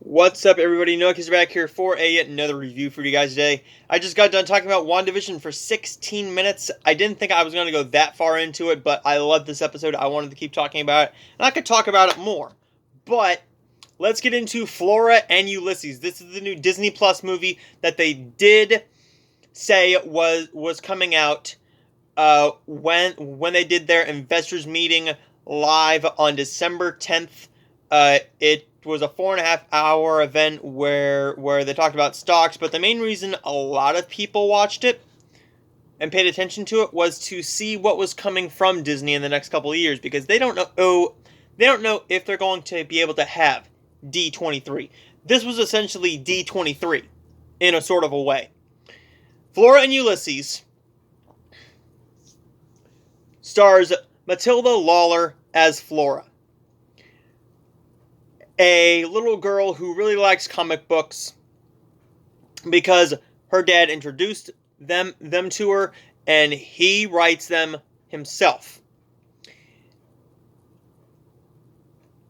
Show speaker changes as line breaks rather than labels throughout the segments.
What's up, everybody? Noah is back here for another review for you guys today. I just got done talking about WandaVision for 16 minutes. I didn't think I was going to go that far into it, but I loved this episode. I wanted to keep talking about it, and I could talk about it more. But let's get into Flora and Ulysses. This is the new Disney Plus movie that they did say was coming out when they did their investors meeting live on December 10th. It was a 4.5 hour event where they talked about stocks, but the main reason a lot of people watched it and paid attention to it was to see what was coming from Disney in the next couple of years, because they don't know if they're going to be able to have D23. This was essentially D23 in a sort of a way. Flora and Ulysses stars Matilda Lawler as Flora, a little girl who really likes comic books because her dad introduced them to her, and he writes them himself.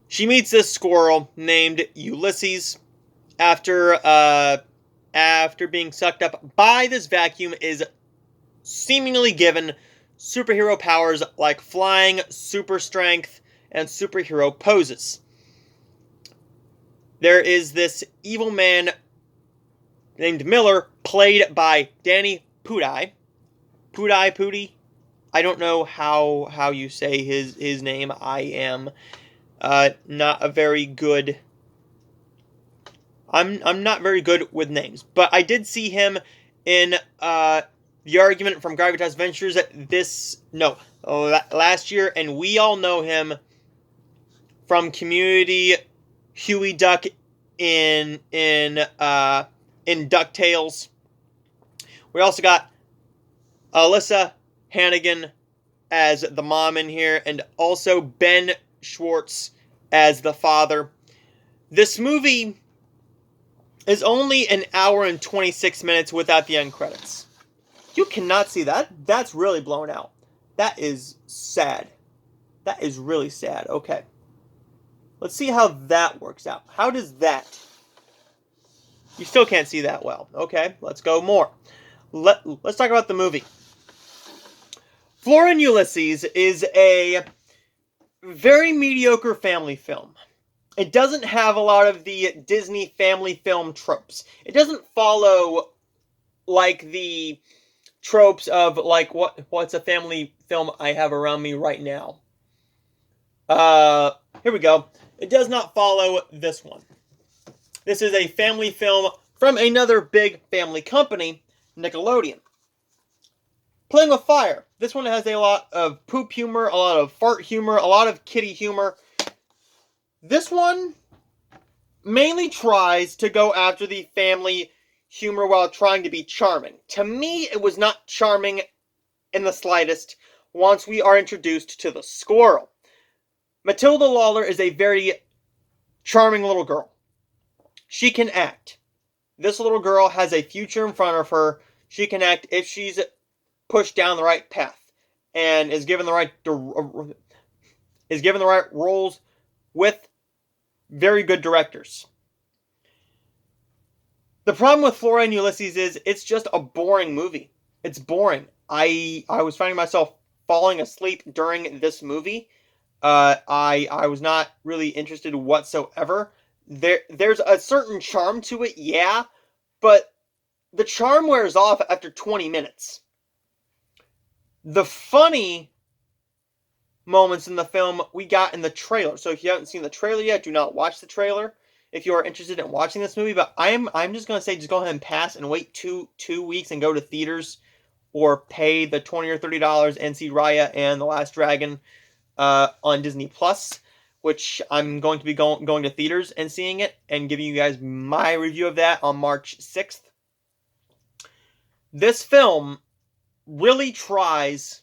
She meets this squirrel named Ulysses after being sucked up by this vacuum, is seemingly given superhero powers like flying, super strength, and superhero poses. There is this evil man named Miller, played by Danny Pudi. Pudi? I don't know how you say his name. I am not a very good... I'm not very good with names. But I did see him in The Argument from Gravitas Ventures last year, and we all know him from Community, Huey Duck in DuckTales. We also got Alyssa Hannigan as the mom in here, and also Ben Schwartz as the father. This movie is only an hour and 26 minutes without the end credits. You cannot see that. That's really blown out. That is sad. That is really sad. Okay. Let's see how that works out. How does that? You still can't see that well. Okay, let's go more. Let's talk about the movie. Flora and Ulysses is a very mediocre family film. It doesn't have a lot of the Disney family film tropes. It doesn't follow like the tropes of like what's a family film I have around me right now. Here we go. It does not follow this one. This is a family film from another big family company, Nickelodeon. Playing with Fire. This one has a lot of poop humor, a lot of fart humor, a lot of kitty humor. This one mainly tries to go after the family humor while trying to be charming. To me, it was not charming in the slightest once we are introduced to the squirrel. Matilda Lawler is a very charming little girl. She can act. This little girl has a future in front of her. She can act if she's pushed down the right path and is given the right roles with very good directors. The problem with Flora and Ulysses is it's just a boring movie. It's boring. I was finding myself falling asleep during this movie. I was not really interested whatsoever. There's a certain charm to it, yeah, but the charm wears off after 20 minutes. The funny moments in the film we got in the trailer. So if you haven't seen the trailer yet, do not watch the trailer if you are interested in watching this movie. But I'm just going to say, just go ahead and pass and wait two weeks and go to theaters, or pay the $20 or $30 and see Raya and the Last Dragon on Disney Plus, which I'm going to be going to theaters and seeing it and giving you guys my review of that on March 6th. This film really tries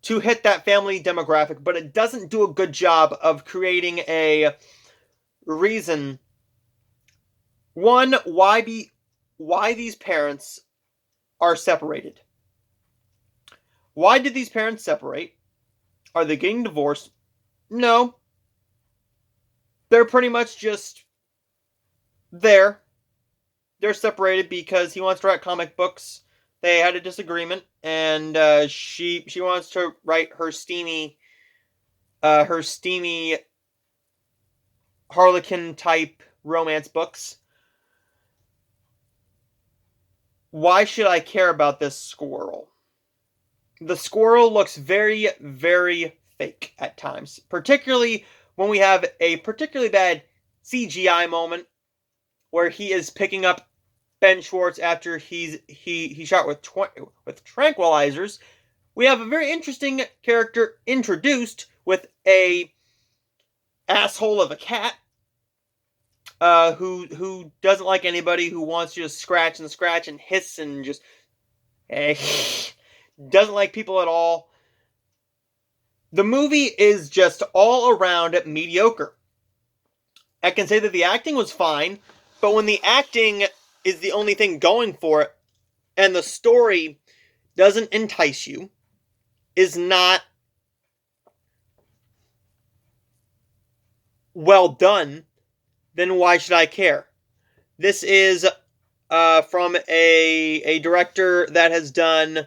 to hit that family demographic, but it doesn't do a good job of creating a reason. One, why these parents are separated. Why did these parents separate? Are they getting divorced? No. they're pretty much just there. They're separated because he wants to write comic books. They had a disagreement, and she wants to write her steamy Harlequin type romance books. Why should I care about this squirrel? The squirrel looks very, very fake at times, particularly when we have a particularly bad CGI moment where he is picking up Ben Schwartz after he shot with tranquilizers. We have a very interesting character introduced with a asshole of a cat who doesn't like anybody, who wants to just scratch and hiss and just doesn't like people at all. The movie is just all around mediocre. I can say that the acting was fine, but when the acting is the only thing going for it, and the story doesn't entice you, is not well done, then why should I care? This is from a director that has done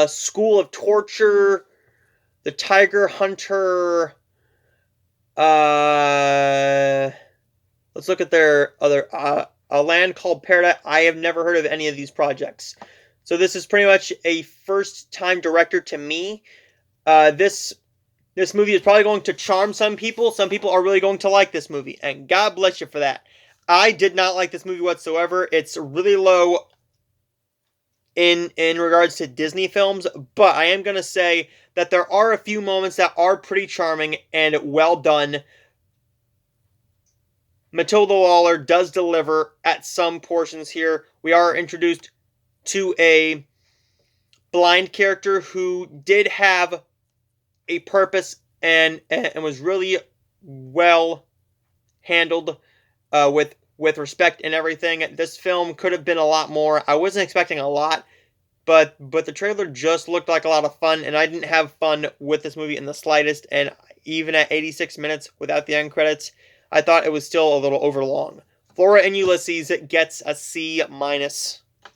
School of Torture, The Tiger Hunter. Let's look at their other A Land Called Paradise. I have never heard of any of these projects, so this is pretty much a first-time director to me. This movie is probably going to charm some people. Some people are really going to like this movie, and God bless you for that. I did not like this movie whatsoever. It's really low in regards to Disney films, but I am going to say that there are a few moments that are pretty charming and well done. Matilda Lawler does deliver at some portions here. We are introduced to a blind character who did have a purpose and was really well handled with respect and everything. This film could have been a lot more. I wasn't expecting a lot, but the trailer just looked like a lot of fun, and I didn't have fun with this movie in the slightest. And even at 86 minutes without the end credits, I thought it was still a little overlong. Flora and Ulysses gets a C-.